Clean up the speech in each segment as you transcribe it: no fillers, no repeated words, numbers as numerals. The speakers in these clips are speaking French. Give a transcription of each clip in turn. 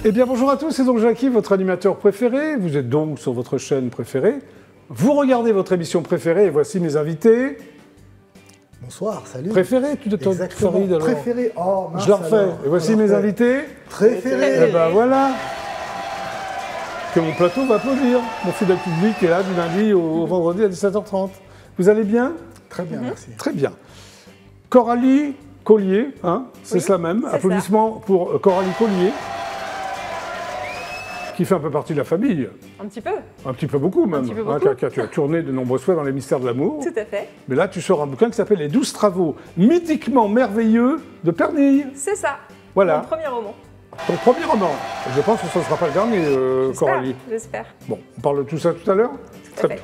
Eh bien bonjour à tous, c'est donc Jackie, votre animateur préféré. Vous êtes donc sur votre chaîne préférée. Vous regardez votre émission préférée et voici mes invités. Bonsoir, salut. Préféré, tu te Farid alors. Préféré, oh mince. Je la refais. Et voici mes invités. Préféré. Et ben voilà. Que mon plateau va applaudir. Mon fidèle public est là du lundi au vendredi à 17h30. Vous allez bien? Très bien, merci. Très bien. Coralie Collier, hein, c'est Oui, cela même. c'est Applaudissements pour Coralie Collier, qui fait un peu partie de la famille. Un petit peu. Un petit peu beaucoup même. petit peu beaucoup. Tu as tourné de nombreuses fois dans les mystères de l'amour. Tout à fait. Mais là, tu sors un bouquin qui s'appelle Les 12 travaux mythiquement merveilleux de Pernille. C'est ça. Voilà. Mon premier roman. Ton premier roman. Je pense que ce ne sera pas le dernier, Coralie. J'espère. Bon, on parle de tout ça tout à l'heure. Tout à fait.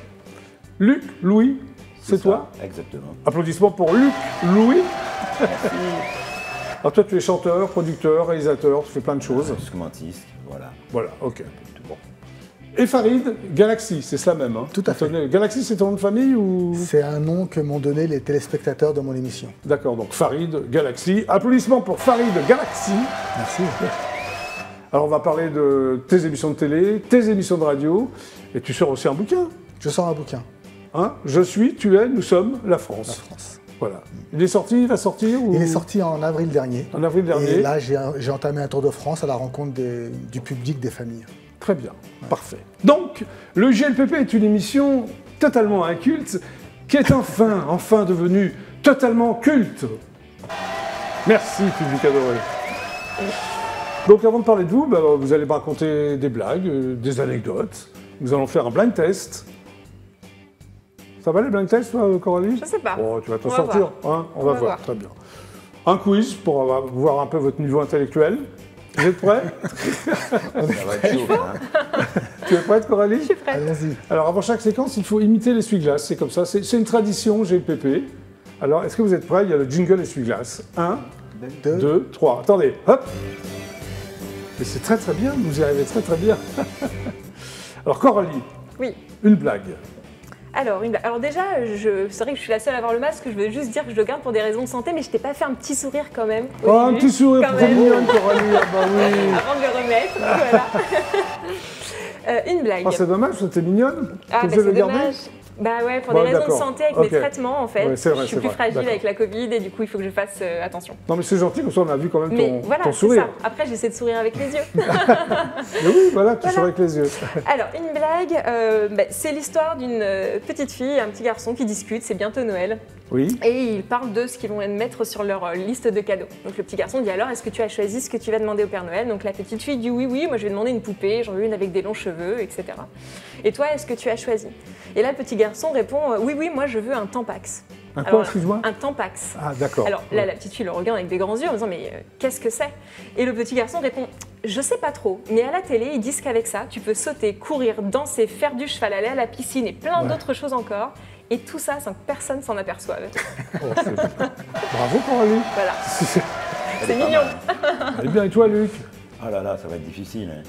Luc, Louis, c'est toi? Exactement. Applaudissements pour Luc, Louis. Alors toi, tu es chanteur, producteur, réalisateur, tu fais plein de choses. Instrumentiste, voilà. Voilà, ok. Bon. Et Farid, Galaxy, c'est cela même. Hein. Tout à fait. Galaxy, c'est ton nom de famille ou... C'est un nom que m'ont donné les téléspectateurs de mon émission. D'accord, donc Farid, Galaxy. Applaudissements pour Farid, Galaxy. Merci. Alors on va parler de tes émissions de télé, tes émissions de radio, et tu sors aussi un bouquin. Je sors un bouquin. Hein, je suis, tu es, nous sommes, la France. La France. Voilà. Il est sorti, il va sortir ou... Il est sorti en avril dernier. En avril dernier. Et là, j'ai entamé un tour de France à la rencontre du public, des familles. Très bien, parfait. Donc, le JLPP est une émission totalement inculte qui est enfin devenue totalement culte. Merci, public adoré. Donc, avant de parler de vous, vous allez me raconter des blagues, des anecdotes. Nous allons faire un blind test. Ça va les blind tests, toi, Coralie? Je sais pas. Oh, tu vas t'en On va sortir, hein? On va voir, très bien. Un quiz pour voir un peu votre niveau intellectuel. Vous êtes prêts? Ça va être chaud, hein. Tu es prête, Coralie? Je suis prête. Allons-y. Alors, avant chaque séquence, il faut imiter l'essuie-glace. C'est comme ça. C'est une tradition GLPP. Alors, est-ce que vous êtes prêts? Il y a le jingle essuie-glace. 1, 2, 3. Attendez, hop. Et c'est très très bien. Vous y arrivez très très bien. Alors, Coralie, Oui. une blague. Alors déjà, c'est vrai que je suis la seule à avoir le masque. Je veux juste dire que je le garde pour des raisons de santé, mais je t'ai pas fait un petit sourire quand même. Oh, un petit sourire quand pour même. mignonne, Coralie. Ah bah oui. Avant de le remettre, voilà. Une blague. Ah, c'est dommage, c'était mignonne. Ah, Tu bah, faisais c'est le garder? dommage. Bah ouais, pour Bon, des raisons de d'accord. santé avec Ok. mes traitements en fait. Ouais, c'est vrai, je suis c'est plus vrai. fragile D'accord. avec la Covid et du coup il faut que je fasse attention. Non, mais c'est gentil, comme ça on a vu quand même Mais voilà, ton c'est sourire. ça. Après j'essaie de sourire avec les yeux. Mais oui, voilà, tu souris avec les yeux. Alors, une blague, c'est l'histoire d'une petite fille et un petit garçon qui discutent, c'est bientôt Noël, Oui. et ils parlent de ce qu'ils vont mettre sur leur liste de cadeaux. Donc le petit garçon dit alors, est-ce que tu as choisi ce que tu vas demander au Père Noël? Donc la petite fille dit oui, moi je vais demander une poupée, j'en veux une avec des longs cheveux, etc. Et toi, est-ce que tu as choisi? Et là, le petit garçon répond oui, moi je veux un Tampax. Un quoi, Alors, excuse-moi? Un Tampax. Ah, d'accord. Alors là, la petite fille le regarde avec des grands yeux en disant mais qu'est-ce que c'est? Et le petit garçon répond je sais pas trop, mais à la télé ils disent qu'avec ça tu peux sauter, courir, danser, faire du cheval, aller à la piscine et plein d'autres choses encore. Et tout ça sans que personne s'en aperçoive. Oh, bravo, Coralie. Voilà, c'est Elle est pas mignon. mal. Elle est bien, et toi, Luc? Ah là là, ça va être difficile. Hein.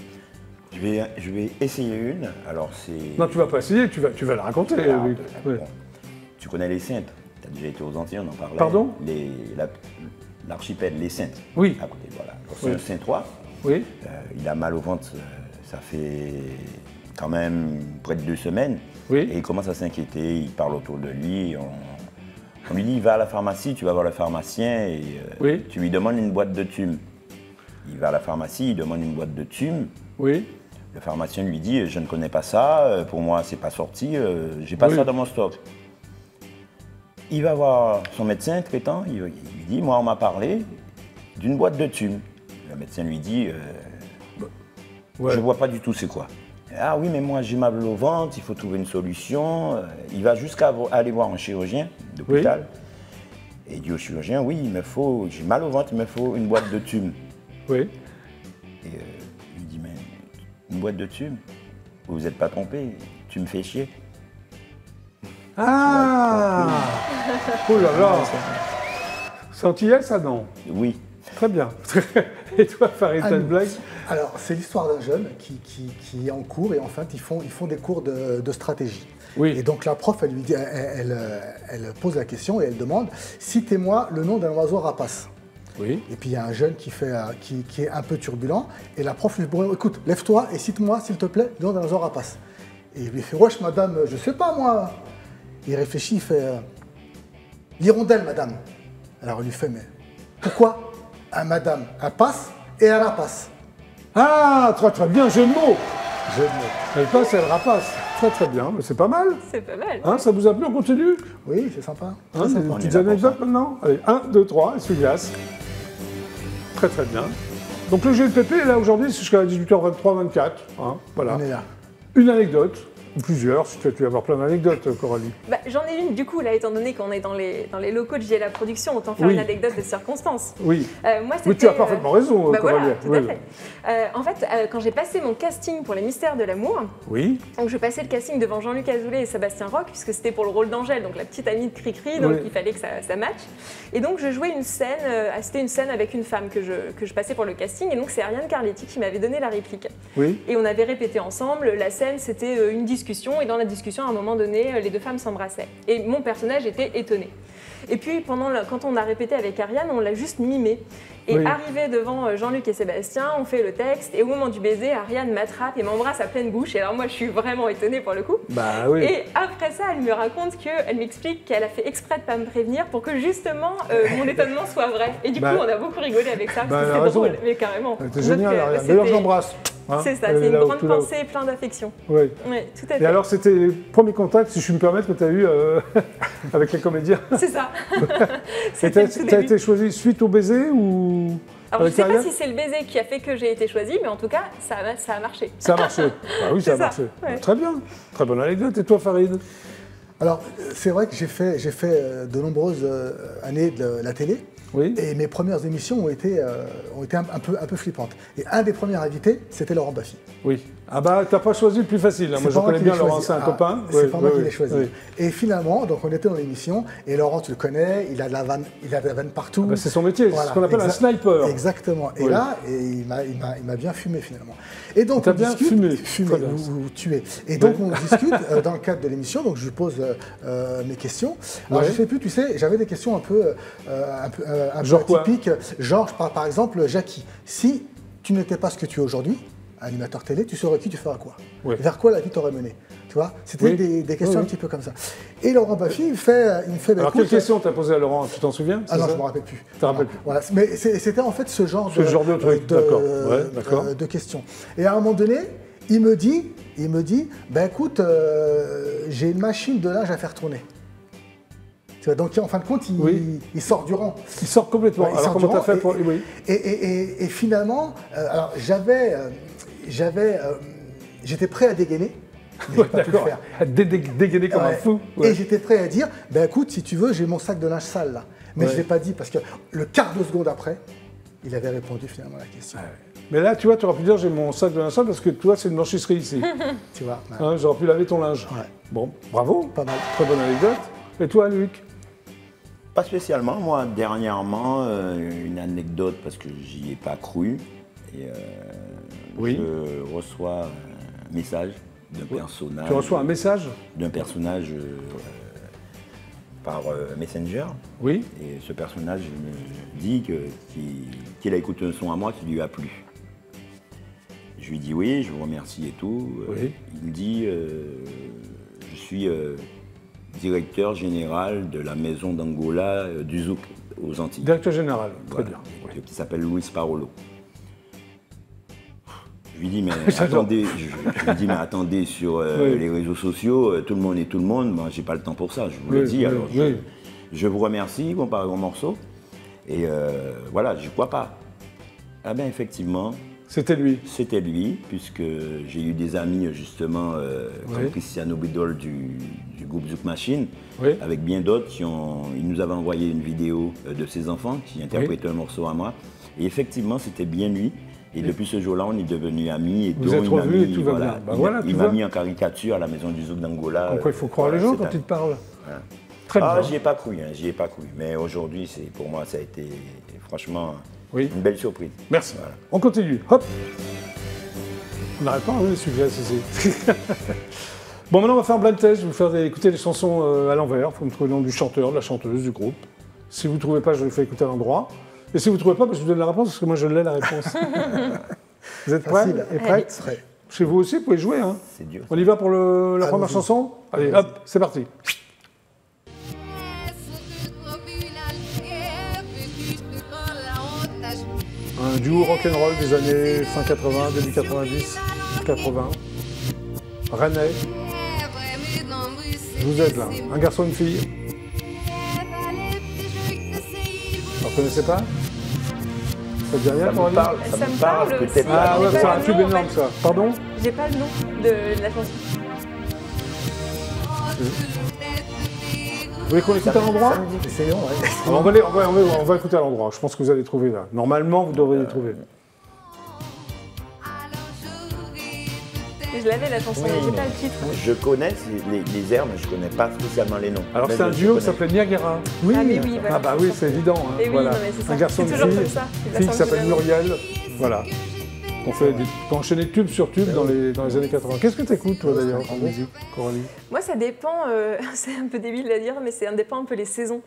Je vais essayer une. Alors c'est. Non, tu vas pas essayer, tu vas la raconter, Alors, Luc. bon. Ouais. Tu connais les Saintes. Tu as déjà été aux Antilles, on en parlait. Pardon? L'archipel, les Saintes. Oui. À côté, voilà. Alors, c'est Oui. un Saint-Trois. Oui. Il a mal au ventre, ça fait quand même près de 2 semaines. Oui. Et il commence à s'inquiéter, il parle autour de lui. On lui dit, va à la pharmacie, tu vas voir le pharmacien et Oui. tu lui demandes une boîte de thume. Il va à la pharmacie, il demande une boîte de thume. Oui. Le pharmacien lui dit, je ne connais pas ça, pour moi c'est pas sorti, j'ai pas Oui. ça dans mon stock. Il va voir son médecin traitant, il lui dit, moi on m'a parlé d'une boîte de thume. Le médecin lui dit, Ouais. je vois pas du tout c'est quoi. Ah oui, mais moi j'ai mal au ventre, il faut trouver une solution. Il va jusqu'à aller voir un chirurgien d'hôpital. Et il dit au chirurgien, oui, j'ai mal au ventre, il me faut une boîte de thume. Oui. Et il lui dit, mais une boîte de thume? Vous vous êtes pas trompé, tu me fais chier. Ah! Oh là là! C'est antillais, ça, non? Oui. Très bien. Et toi, Farid, t'as une blague? Alors, c'est l'histoire d'un jeune qui est en cours et en fait, ils font des cours de stratégie. Oui. Et donc la prof, elle lui dit, elle pose la question et elle demande, citez-moi le nom d'un oiseau rapace. Oui. Et puis il y a un jeune qui est un peu turbulent. Et la prof lui dit, bon, écoute, lève-toi et cite-moi, s'il te plaît, le nom d'un rapace. Et il lui fait, wesh, madame, je sais pas moi. Il réfléchit, il fait, l'hirondelle, madame. Alors il lui fait, mais pourquoi un madame, un passe et un rapace? Ah, très très bien, jeu de mots. Jeu de mots. Elle passe, elle rapace. Très très bien, mais c'est pas mal. C'est pas mal. Hein, ça vous a plu, on continue? Oui, c'est sympa. Hein, des On est petites là pour anecdotes maintenant? Allez, 1, 2, 3, essuie-glace. Très très bien. Donc le GLPP est là aujourd'hui, c'est jusqu'à 18h23, 24. Hein, voilà. On est là. Une anecdote, ou plusieurs, si tu vas avoir plein d'anecdotes, Coralie. Bah, j'en ai une du coup, là, étant donné qu'on est dans les locaux de JLA Production, autant faire Oui. une anecdote de circonstance. Oui. Moi, Oui, tu as parfaitement raison, bah, Coralie. voilà, tout à fait. En fait, quand j'ai passé mon casting pour Les Mystères de l'amour, Oui. donc je passais le casting devant Jean-Luc Azoulay et Sébastien Roch, puisque c'était pour le rôle d'Angèle, donc la petite amie de Cricri, donc Oui. il fallait que ça matche. Et donc je jouais une scène, c'était une scène avec une femme que je passais pour le casting, et donc c'est Ariane Carletti qui m'avait donné la réplique. Oui. Et on avait répété ensemble, la scène c'était une discussion, et dans la discussion, à un moment donné, les deux femmes s'embrassaient. Et mon personnage était étonné. Et puis, quand on a répété avec Ariane, on l'a juste mimé. Et Oui. arrivé devant Jean-Luc et Sébastien, on fait le texte, et au moment du baiser, Ariane m'attrape et m'embrasse à pleine bouche. Et alors moi, je suis vraiment étonnée pour le coup. Bah oui. Et après ça, elle me raconte elle m'explique qu'elle a fait exprès de pas me prévenir pour que justement mon étonnement soit vrai. Et du coup, on a beaucoup rigolé avec ça, parce que elle a c'était raison. drôle, mais carrément. C'était génial, Donc, Ariane. D'ailleurs, j'embrasse. Hein, c'est ça, elle c'est est une là-haut, grande tout là-haut. pensée, plein d'affection. Oui. Oui, tout à Et fait. alors, c'était le premier contact, si je puis me permettre, que tu as eu avec les comédiens. C'est ça. Et C'était tu le tout as début. été choisi suite au baiser ou Alors, je avec sais pas Ariane si c'est le baiser qui a fait que j'ai été choisie, mais en tout cas, ça a marché. Ça a marché. Ah oui, ça a C'est ça, marché. ouais. Très bien. Très bonne anecdote. Et toi, Farid? Alors, c'est vrai que j'ai fait de nombreuses années de la télé. Oui. Et mes premières émissions ont été un peu flippantes. Et un des premiers invités, c'était Laurent Baffy. Oui. Ah bah, t'as pas choisi le plus facile. Hein. C'est Moi, je pas moi connais qui bien l'ai Laurent, choisi. c'est un copain. C'est pas moi qui l'ai choisi. oui. Et finalement, donc on était dans l'émission, et Laurent, tu le connais, il a de la vanne partout. Bah, c'est son métier, c'est Voilà, ce qu'on appelle un sniper. Exactement. Et Oui. là, il m'a bien fumé finalement. Et donc T'as on bien discute, fumé. Très bien. ou tué. Et donc on discute dans le cadre de l'émission. Donc je lui pose mes questions. Alors Ouais. je sais plus, tu sais, j'avais des questions un peu Genre quoi? atypiques. Genre par exemple, Jackie, si tu n'étais pas ce que tu es aujourd'hui, animateur télé, tu serais qui, tu feras quoi? Oui. Vers quoi la vie t'aurait mené? Tu vois, c'était Oui. des questions Oui, un petit peu comme ça. Et Laurent Baffy, il me fait bah, Alors, quelle écoute, question t'as posée à Laurent? Tu t'en souviens? ah c'est non, ça je me rappelle plus. T'en rappelles plus. Voilà, mais c'était en fait ce genre de truc, d'accord. Ouais, d'accord. de questions. Et à un moment donné, il me dit, ben écoute, j'ai une machine de linge à faire tourner. Tu vois, donc en fin de compte, il sort du rang. Il sort complètement. Ouais, il Alors, sort comment du t'as rang fait pour. Oui. Et finalement, alors j'étais prêt à dégainer. Mais j'ai pas pu le D'accord. faire. Dégainer comme un Ouais. fou. Et Ouais. j'étais prêt à dire, ben écoute, si tu veux, j'ai mon sac de linge sale là. Mais Ouais. je ne l'ai pas dit parce que le quart de seconde après, il avait répondu finalement à la question. Mais là, tu vois, tu aurais pu dire j'ai mon sac de linge sale parce que toi, c'est une blanchisserie ici. Tu vois, ouais. Hein, j'aurais pu laver ton linge. Ouais. Bon, bravo. Pas mal. Très bonne anecdote. Et toi, Luc? Pas spécialement. Moi, dernièrement, une anecdote parce que j'y ai pas cru. Et, Oui. Je reçois un message d'un personnage. Tu reçois un message? D'un personnage par Messenger. Oui. Et ce personnage me dit qu'il a écouté un son à moi qui lui a plu. Je lui dis oui, je vous remercie et tout. Oui. Il me dit je suis directeur général de la maison d'Angola du Zouk aux Antilles. Directeur général. Très Voilà. bien. Oui. Qui s'appelle Luis Parolo. Je lui dis mais J'adore. attendez sur Oui. les réseaux sociaux, tout le monde est tout le monde, moi j'ai pas le temps pour ça, je vous le Oui, dis, oui, alors oui. je vous remercie comparé au morceau. Et voilà, je crois pas. Ah ben effectivement, C'était lui. c'était lui, puisque j'ai eu des amis justement comme Oui. Cristiano Bidol du groupe Zouk Machine, Oui. avec bien d'autres il nous avait envoyé une vidéo de ses enfants qui interprétaient un morceau à moi. Et effectivement, c'était bien lui. Et depuis ce jour-là, on est devenus amis. Et Vous donc, êtes il m'a revenus et mis, tout va voilà, bien. Bah voilà, il tu m'a vois. mis en caricature à la maison du Zouk d'Angola. Comme quoi, il faut croire les gens quand ils te parlent. Voilà. Très bien. Ah, j'y ai pas cru, hein, j'y ai pas cru. Mais aujourd'hui, pour moi, ça a été franchement Oui. une belle surprise. Merci. Voilà. On continue. Hop. On n'arrête pas, les sujets, c'est. Bon, maintenant, on va faire un blind test. Je vais vous faire écouter les chansons à l'envers. Il faut me trouver le nom du chanteur, de la chanteuse, du groupe. Si vous ne trouvez pas, je vous fais écouter à l'endroit. Et si vous ne trouvez pas, je vous donne la réponse parce que moi je l'ai la réponse. Vous êtes prêts Facile. et prêtes? Prêt. Chez vous aussi, vous pouvez jouer. Hein. C'est dur. On y va pour la première Allons-y. chanson? Allez, Allons-y. hop, c'est parti. Un duo rock'n'roll des années fin 80, début 90, 80. Rennais. Je vous aide là. Un garçon, une fille. Vous ne connaissez pas? Ça te dit rien, Ça me Coralie? parle, Ça ça me me parle, parle peut-être aussi. pas. Ah ouais, J'ai c'est pas un le tube nom, en énorme fait. ça. Pardon? J'ai pas le nom de la chanson. Vous voulez qu'on écoute à l'endroit? Essayons, ouais. Alors, on va écouter à l'endroit. Je pense que vous allez trouver là. Normalement, vous devriez les trouver. Je l'avais la chanson, mais j'ai pas le titre. Je connais les airs, mais je connais pas spécialement les noms. Alors Mais c'est un je duo qui connais. s'appelle Niagara. Oui. Ah mais oui, voilà. Ah bah oui, c'est évident. Hein. Mais oui, Voilà. non, mais c'est ça. Un garçon, C'est une toujours fille, comme ça. Il fille qui ressemble s'appelle vraiment. Muriel. Voilà. On enchaîner tube sur tube dans les années 80. Qu'est-ce que tu écoutes toi d'ailleurs en musique, Coralie? Moi, ça dépend, c'est un peu débile à dire, mais ça dépend un peu les saisons.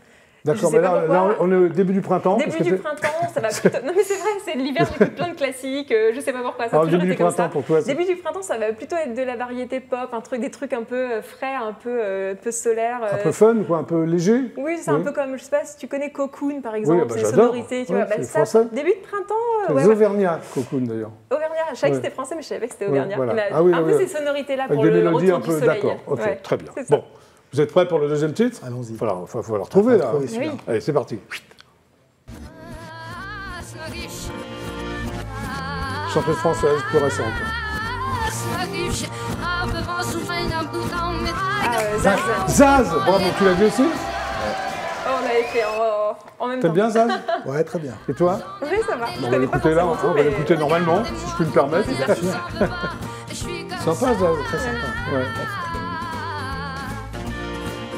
D'accord, sais mais pas là, pourquoi. on est au début du printemps. Début du printemps, ça va plutôt. Non, mais c'est vrai, c'est l'hiver, j'écoute plein de classiques, je sais pas pourquoi. Ça a Alors, toujours début du été comme printemps ça. pour toi, c'est- Début du printemps, ça va plutôt être de la variété pop, des trucs un peu frais, un peu solaires. Un peu fun, quoi, un peu léger. Oui, c'est un peu comme, je sais pas si tu connais Cocoon par exemple, bah, c'est j'adore. sonorités, tu Ouais, vois. Bah, c'est ça, français. début de printemps, Les ouais, ouais. Auvergnats, Cocoon d'ailleurs. Auvergnat, je savais Ouais. que c'était français, mais je savais pas que c'était Ouais, Auvergnat. voilà. Il a Ah oui, un oui, peu oui. ces sonorités-là Avec pour des le mélodies retour un du peu. soleil. D'accord, ok, Ouais, très bien. c'est ça. Bon, vous êtes prêts pour le deuxième titre? Allons-y. Il va falloir le trouver là. trouver celui-là. Oui. Allez, c'est parti. Chanteuse française, plus récente. Zaz. Zaz, bravo, tu l'as vu aussi? Oh, on l'avait fait en même temps. T'aimes bien Zaz? Ouais, très bien. Et toi? Oui, ça va. On va l'écouter là, on va l'écouter normalement, si je puis me permettre. Sympa Zaz, Très sympa. ouais.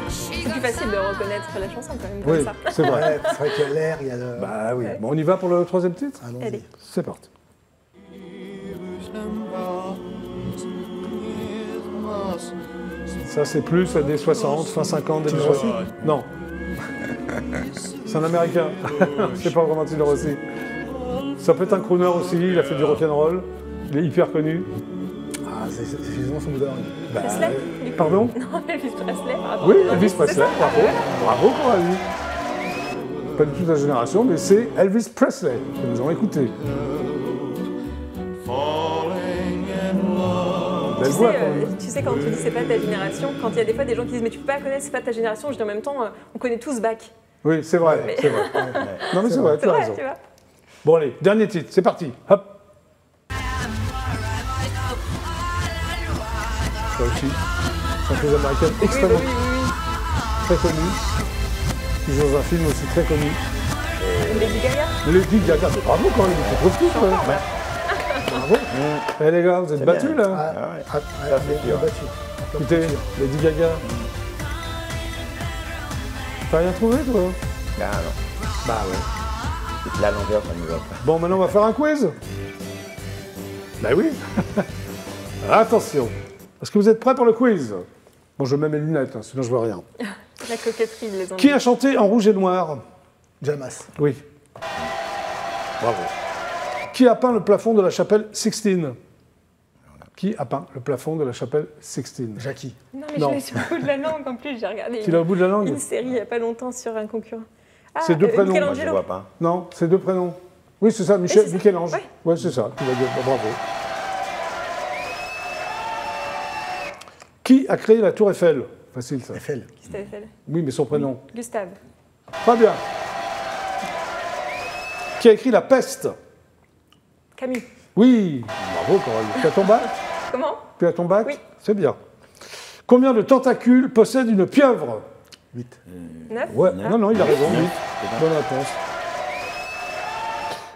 C'est plus facile de reconnaître la chanson quand même Oui, comme ça. c'est vrai. Ouais, c'est vrai qu'il y a l'air, il y a le... Bah oui. Bon, on y va pour le troisième titre? Allons-y. Allez. C'est parti. Ça, c'est plus années 60, fin 50, début 60. Non. C'est un Américain. C'est pas vraiment Tino Rossi. Ça peut être un crooner aussi, il a fait du rock'n'roll. Il est hyper connu. Ah, c'est justement son bout d'oreille. Presley Pardon? Non, Elvis Presley, pardon. Oui, Elvis C'est Presley, ça. bravo. Bravo pour Ali. Pas du tout de la génération, mais c'est Elvis Presley que nous avons écouté. Belle voix quand même. Tu sais, quand on te dit c'est pas de ta génération, quand il y a des fois des gens qui disent mais tu peux pas connaître, c'est pas de ta génération, je dis en même temps, on connaît tous Bach. Oui, c'est vrai, Mais- c'est vrai. Non mais c'est vrai, tu C'est as vrai, raison. tu vois. Bon allez, dernier titre, c'est parti. Hop. Ça aussi, chanteuse américaine Oui, extrêmement bah oui. très connue. Qui joue dans un film aussi très connu. Lady Gaga. Lady Gaga, mais bravo quand même, il trouve tout quand même. Bravo. Eh les gars, vous êtes C'est battus bien. là. Ah, Ah ouais. ah, Ça, c'est on sûr. a battu. Écoutez, Lady Gaga. T'as rien trouvé toi? Ah non, Bah ouais. la longueur, ça ne va pas. Bon, maintenant on va faire un quiz. Bah oui. Attention. Est-ce que vous êtes prêts pour le quiz? Bon, je mets mes lunettes, hein, sinon je vois rien. La coquetterie, les Qui Anglais. a chanté en rouge et noir? Jamas. Oui. Bravo. Qui a peint le plafond de la chapelle Sixtine? Qui a peint le plafond de la chapelle Sixtine? Jackie. Non, mais Non. je l'ai sur le bout de la langue en plus, j'ai regardé Tu l'as au bout de la langue? une série il y a pas longtemps sur un concurrent. Ah, C'est deux prénoms. Moi, je ne Michelangelo. vois pas. Non, c'est deux prénoms. Oui, c'est ça, Oui, c'est ça. Michel-Ange. Ouais. Ouais, c'est ça. Tu vas dire, bravo. Qui a créé la Tour Eiffel? Facile ça. Eiffel. Christophe Eiffel. Oui, mais son prénom. Gustave. Très bien. Qui a écrit La Peste? Camus. Oui. Bravo, Coralie. Tu as ton bac? Comment? Tu as ton bac? Oui. C'est bien. Combien de tentacules possède une pieuvre? 8. 9. Ouais. Non, non, il a raison. Oui. 8. Bonne réponse.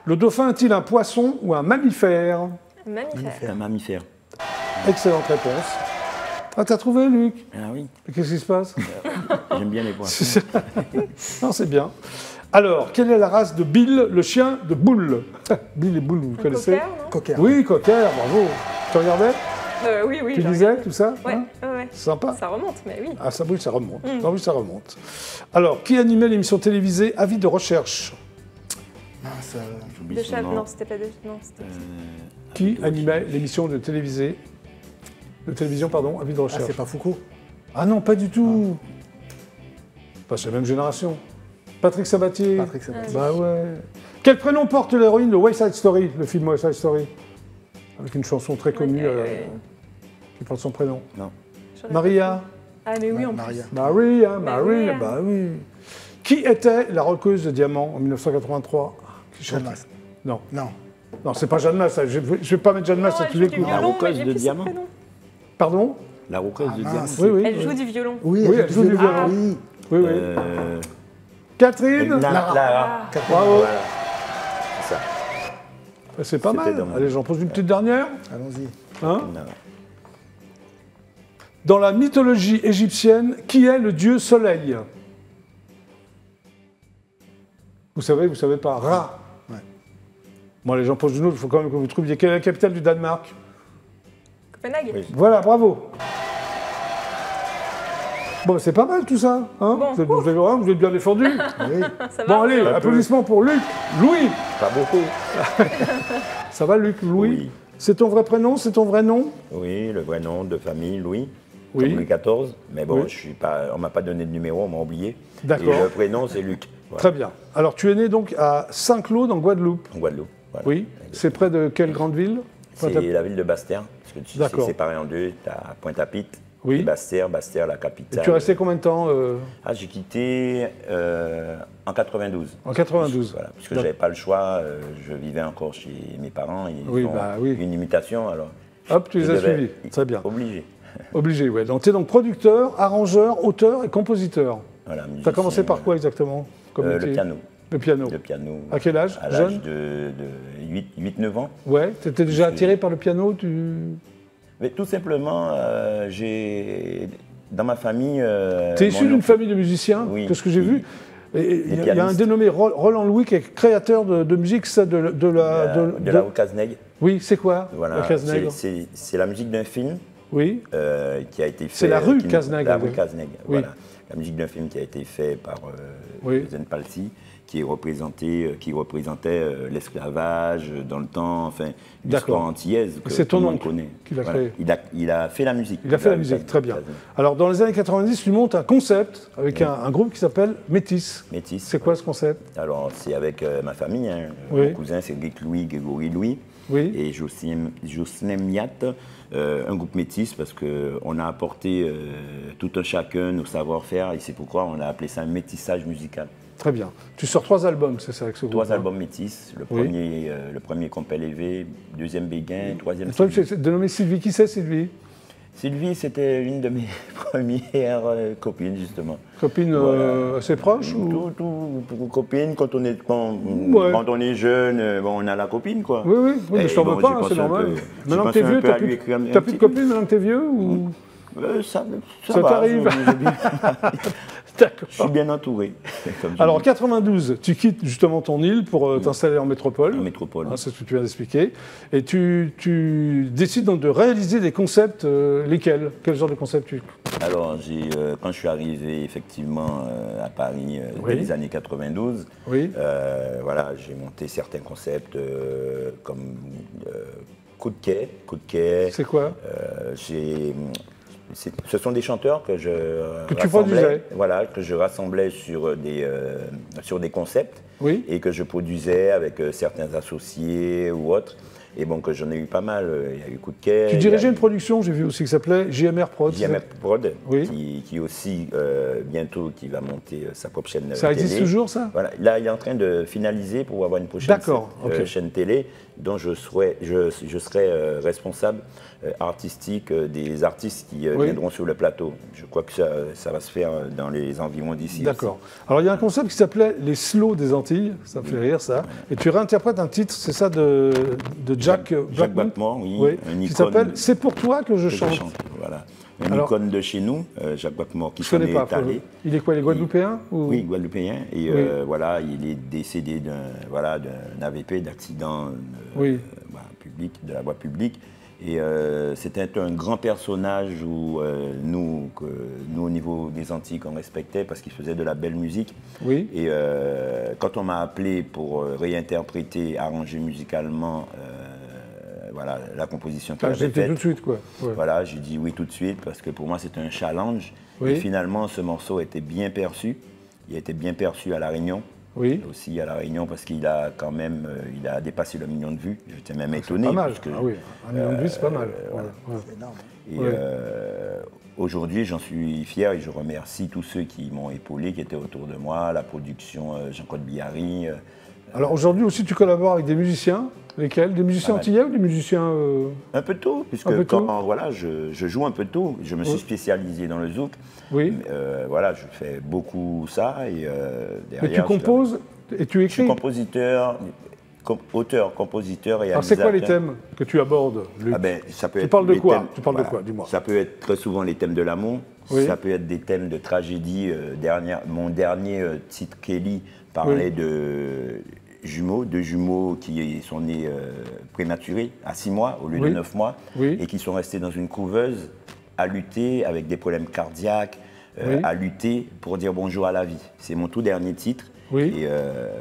Le dauphin est-il un poisson ou un mammifère? Mammifère. Un mammifère. Excellente réponse. Ah, t'as trouvé, Luc? Ah oui, Et qu'est-ce qui se passe? j'aime bien les poissons. Non, c'est bien. Alors, quelle est la race de Bill, le chien de Boule? Bill et Boule, vous connaissez? Cocker, non? Cocker. Oui, Cocker, bravo. Tu regardais? Oui, oui. Tu j'ai lisais regardé. tout ça? Ouais, Hein ouais. Sympa. Ça remonte, mais oui. Ah, ça, oui, ça remonte. Ah oui, ça remonte. Alors, qui animait l'émission télévisée Avis de recherche? Mince, J'oublie De son Chavannes, nom. non, c'était pas de. Non, c'était. Qui animait l'émission de télévision, Avis de ah, recherche. c'est pas Foucault. Ah non, pas du tout. Pas c'est la même génération. Patrick Sabatier. Patrick Sabatier. Bah ouais. Quel prénom porte l'héroïne de West Side Story, le film West Side Story? Avec une chanson très connue qui porte son prénom. Non. Maria. Ah, mais oui, en Maria. Maria, Maria. bah oui. Qui était la roqueuse de diamants en 1983? Qui Jeanne chantait Masse. Non. Non. Non, c'est pas Jeanne Masse. Ça. Je vais pas mettre Jeanne Masse à tous les coups. La roqueuse de de diamant. Pardon? La roqueuse de diamant. mince. Oui, oui. Elle joue du violon. Oui, Oui, elle joue du violon. Oui. Oui, oui. Catherine. Lara. Bravo. Voilà. C'est ça. C'est pas C'était mal. dans mon- Allez, j'en pose une petite dernière. Allons-y. Hein? Lara. Dans la mythologie égyptienne, qui est le dieu soleil? Vous savez pas. Ra. Ouais. Bon, allez, j'en pose une autre. Il faut quand même que vous trouviez. Quelle est la capitale du Danemark? Copenhague. Oui. Voilà, bravo. Bon, c'est pas mal tout ça. Hein, Bon, vous êtes bien défendu. Oui. Ça va. Bon, allez, Un peu. applaudissements pour Luc. Louis. Pas beaucoup. Ça va, Luc? Louis. Oui. C'est ton vrai prénom? C'est ton vrai nom? Oui, le vrai nom de famille, Louis. Oui. Comme Louis XIV. Mais bon, Oui. je suis pas, on m'a pas donné de numéro, on m'a oublié. D'accord. Et le prénom, c'est Luc. Voilà. Très bien. Alors, tu es né donc à Saint-Claude, en Guadeloupe. En Guadeloupe. Voilà. Oui. C'est près de quelle grande ville? C'est la ville de Bastère. Parce que tu sais, D'accord. c'est séparé en deux. Tu as Pointe-à-Pitre Oui. et Bastère, la Et capitale. tu es resté combien de temps Ah, j'ai quitté en 92. en 92? Voilà, parce que j'avais pas le choix. Je vivais encore chez mes parents. Ils Oui, ont bah oui. une imitation, alors. Hop, tu les je as devais- suivis. Très bien. Obligé. Obligé, ouais. Donc, tu es donc producteur, arrangeur, auteur et compositeur. Voilà, Tu as musicien, commencé par quoi exactement comme Le métier? piano. Le piano. Le piano. À quel âge? À Jeune? l'âge de 8-9 ans. Ouais, tu étais déjà Je suis- attiré par le piano Mais tout simplement, j'ai dans ma famille. Tu es issu mon d'une oncle- famille de musiciens, Oui, que ce que j'ai oui. vu. Et il y a un pianistes. dénommé Roland Louis qui est créateur de musique, ça, de de la Ocazneg. Oui, c'est quoi Voilà. la Cazenègre? C'est la musique d'un film Oui, qui a été fait. C'est la rue qui- Cazenègre, La rue oui. Cazenègre, Oui. voilà. La musique d'un film qui a été fait par Oui. Zen Palsy, qui représentait l'esclavage dans le temps, enfin, l'histoire D'accord. antillaise que C'est tout ton le monde oncle connaît. qui l'a Voilà. créé. Il a fait la musique. il a fait la rue musique, très bien. Cazenègre. Alors, dans les années 90, tu montes un concept avec Oui. un groupe qui s'appelle Métis. Métis. C'est quoi ce concept? Alors, c'est avec ma famille. Hein. Oui. Mon cousin, c'est Luc Louis, Grégory Louis. Oui. Et Jocelyn Miat, un groupe métis, parce qu'on a apporté tout un chacun nos savoir-faire, et c'est pourquoi on a appelé ça un métissage musical. Très bien. Tu sors 3 albums, c'est ça, avec ce groupe? 3 albums métis, le Oui. premier Compel élevé, deuxième Béguin, troisième Toi, Sylvie. c'est dénommé Sylvie. Qui c'est Sylvie? Sylvie, c'était une de mes premières copines, justement. Copine Voilà. assez proche ou... Tout copine, quand on Ouais. est jeune, bon, on a la copine, quoi. Oui, oui, mais Et je t'en veux bon, pas, j'ai hein, c'est pensé un normal. peu- j'ai Maintenant que pensé t'es un vieux, peu t'as à plus, lui écrire un t'as plus de petit- copine maintenant que t'es vieux ou... Ça t'arrive. Je D'accord. suis bien entouré. comme je Alors en dis. 92, tu quittes justement ton île pour t'installer en métropole. En métropole. Hein, c'est ce que tu viens d'expliquer. Et tu décides donc de réaliser des concepts, lesquels? Quel genre de concepts tu... Alors, quand je suis arrivé effectivement à Paris Oui. dans les années 92, Oui. voilà, j'ai monté certains concepts comme coup de quai. C'est quoi? Ce sont des chanteurs que je tu produisais. voilà, que je rassemblais sur des concepts Oui. et que je produisais avec certains associés ou autres. Et bon, que j'en ai eu pas mal. Il y a eu coup de quai. Tu dirigeais une production, j'ai vu aussi, qui s'appelait JMR Prod. JMR Prod, Oui. qui aussi bientôt qui va monter sa propre chaîne Ça télé. existe toujours, ça? Voilà. Là, il est en train de finaliser pour avoir une prochaine D'accord, ok. chaîne télé dont je serai responsable artistique des artistes qui Oui. viendront sur le plateau. Je crois que ça va se faire dans les environs d'ici. D'accord. Alors il y a un concept qui s'appelait les slows des Antilles, ça me fait rire ça. Et tu réinterprètes un titre, c'est ça, de Jack Jacques Blackmore, Blackmore, oui, une qui icône s'appelle C'est pour toi que je que je chante. chante. Voilà. Une Alors- icône de chez nous, Jacques Blackmore, qui Je s'en connais est pas. étalé. Il est quoi, les Guadeloupéens ou... Oui, guadeloupéen. Et Oui. voilà, il est décédé d'un AVP, d'accident Oui. public, de la voie publique. Et c'était un grand personnage où nous, au niveau des Antilles, qu'on respectait parce qu'il faisait de la belle musique. Oui. Et quand on m'a appelé pour réinterpréter, arranger musicalement voilà, la composition qu'il avait faite. Tout de suite, quoi. Ouais. Voilà, j'ai dit oui tout de suite parce que pour moi c'était un challenge. Oui. Et finalement, ce morceau était bien perçu. Il a été bien perçu à La Réunion. Oui. Aussi à La Réunion parce qu'il a quand même il a dépassé le million de vues. J'étais même étonné. Pas mal. Parce que, Ah oui, 1 million de vues, c'est pas mal. Voilà. Ouais. C'est énorme. Et Ouais. aujourd'hui, j'en suis fier et je remercie tous ceux qui m'ont épaulé, qui étaient autour de moi, la production Jean-Claude Billary. Alors aujourd'hui aussi, tu collabores avec des musiciens. Lesquels? Des musiciens antillais ou des musiciens... Un peu de tout, puisque Un peu de quand tout. voilà, je joue un peu de tout. Je me suis spécialisé dans le zouk. Oui. Voilà, je fais beaucoup ça. Et, derrière, Mais tu composes et tu Je écris. suis compositeur, auteur, compositeur et Alors c'est quoi les réalisateur. thèmes que tu abordes, Luc? Ah ben, ça peut Tu être parles de les quoi thèmes- Tu parles de voilà. quoi? Dis-moi. Ça peut être très souvent les thèmes de l'amour. Oui. Ça peut être des thèmes de tragédie. Mon dernier titre Kelly parlait de jumeaux, 2 jumeaux qui sont nés prématurés à 6 mois au lieu de 9 mois Oui. et qui sont restés dans une couveuse à lutter avec des problèmes cardiaques, à lutter pour dire bonjour à la vie. C'est mon tout dernier titre. Oui. Et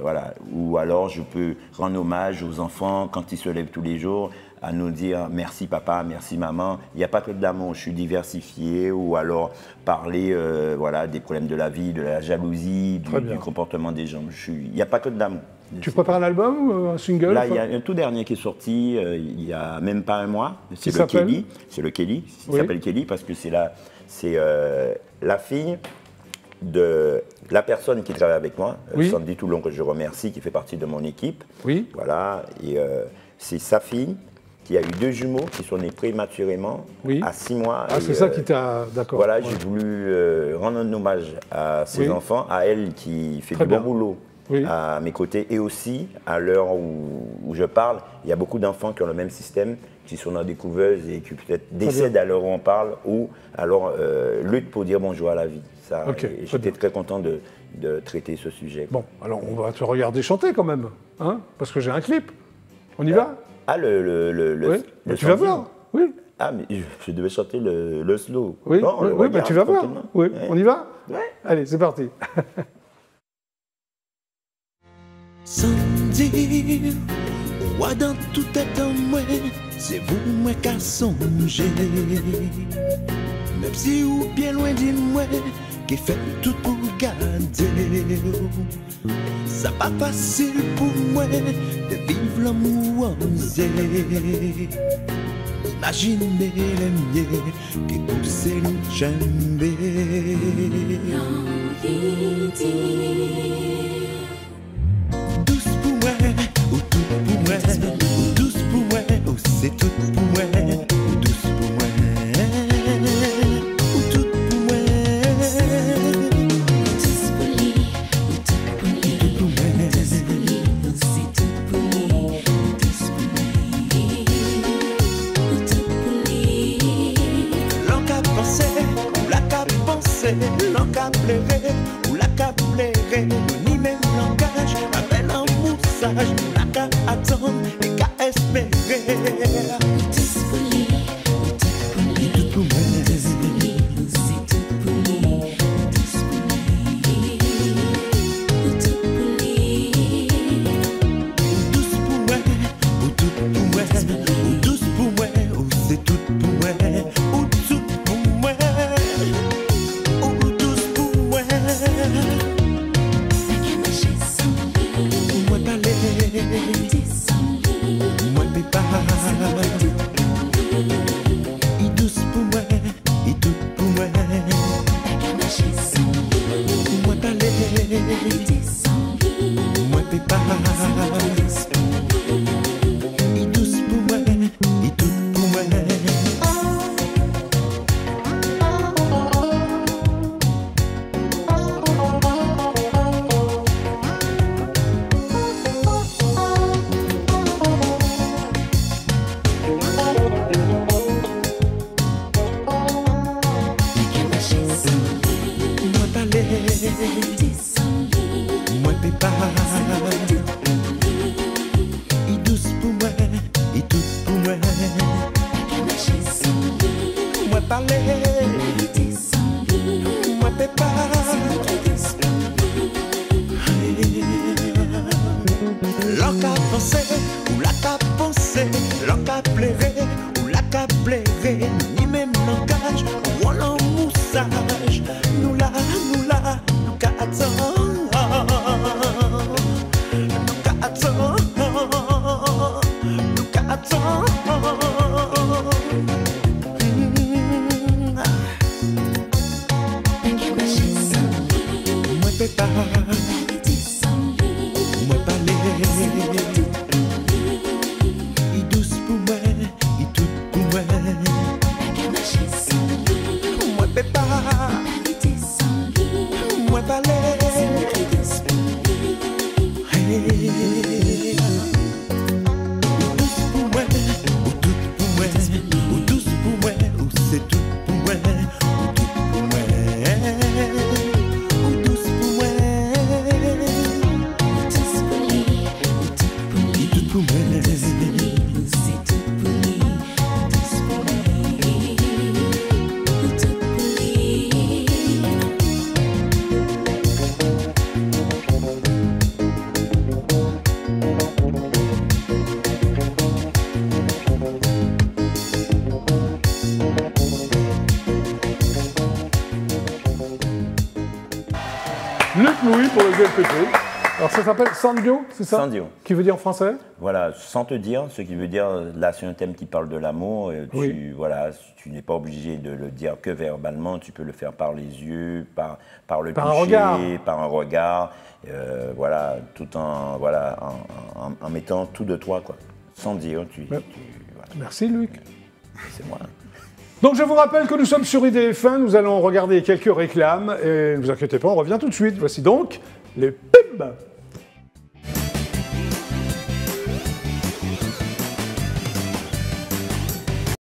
voilà. Ou alors je peux rendre hommage aux enfants quand ils se lèvent tous les jours à nous dire merci papa, merci maman. Il n'y a pas que de l'amour, je suis diversifié. Ou alors parler voilà, des problèmes de la vie, de la jalousie, Très bien. du comportement des gens. Il n'y a pas que de l'amour. Tu prépares un album ou un single? Là, il y a un tout dernier qui est sorti il n'y a même pas un mois. C'est Qui le s'appelle Kelly. C'est le Kelly. Il Oui. s'appelle Kelly parce que c'est la fille de la personne qui travaille avec moi, Oui. Sandy Toulon, que je remercie, qui fait partie de mon équipe. Oui. Voilà. Et c'est sa fille qui a eu 2 jumeaux qui sont nés prématurément Oui. à 6 mois. Ah, Et, c'est ça qui t'a... D'accord. Voilà, Ouais. j'ai voulu rendre un hommage à ses Oui. enfants, à elle qui fait Très du bien. bon boulot Oui. à mes côtés. Et aussi, à l'heure où je parle, il y a beaucoup d'enfants qui ont le même système, qui sont dans des couveuses et qui peut-être décèdent à l'heure où on parle ou alors luttent pour dire bonjour à la vie. Ça, Ok, et très j'étais bien. très content de traiter ce sujet. Bon, alors on va te regarder chanter quand même, hein, parce que j'ai un clip. On y va? Ah, Oui. le Bah, tu vas Sandy. voir. Oui. Ah, mais je devais chanter le slow. Oui, Bon, on le oui, bah, regarde tu vas voir. tranquillement. Oui. Ouais. On y va? Ouais. Allez, c'est parti. Sans dire, moi dans tout est en moi, c'est vous moi qui songez. Même si vous bien loin de moi, qui fait tout pour garder. Ça pas facile pour moi de vivre l'amour osé. Imaginez les miens qui poussent le jambé. Tous pour moi, ou tout pour moi, ou tous pour moi, ou c'est tout pour moi, ou tous pour moi, ou tout pour moi, Tous pour lui, ou tout pour lui, tout pour moi. tous pour lui, ou c'est tout pour lui, tous pour lui, ou tout pour lui. L'on qu'a pensé, ou la qu'a pensé, l'on qu'a pleuré, ou la qu'a pleuré, nous n'y pour le GLPP. Alors ça s'appelle Sandio, c'est ça? Sandio. Qui veut dire en français? Voilà, sans te dire, ce qui veut dire, là c'est un thème qui parle de l'amour, Oui. voilà, tu n'es pas obligé de le dire que verbalement, tu peux le faire par les yeux, par le Par un toucher, regard. par un regard, voilà, tout en, voilà, en mettant tout de toi, quoi. Sans dire, voilà, Merci Luc. c'est moi. Donc je vous rappelle que nous sommes sur IDF1, nous allons regarder quelques réclames et ne vous inquiétez pas, on revient tout de suite. Voici donc les pubs.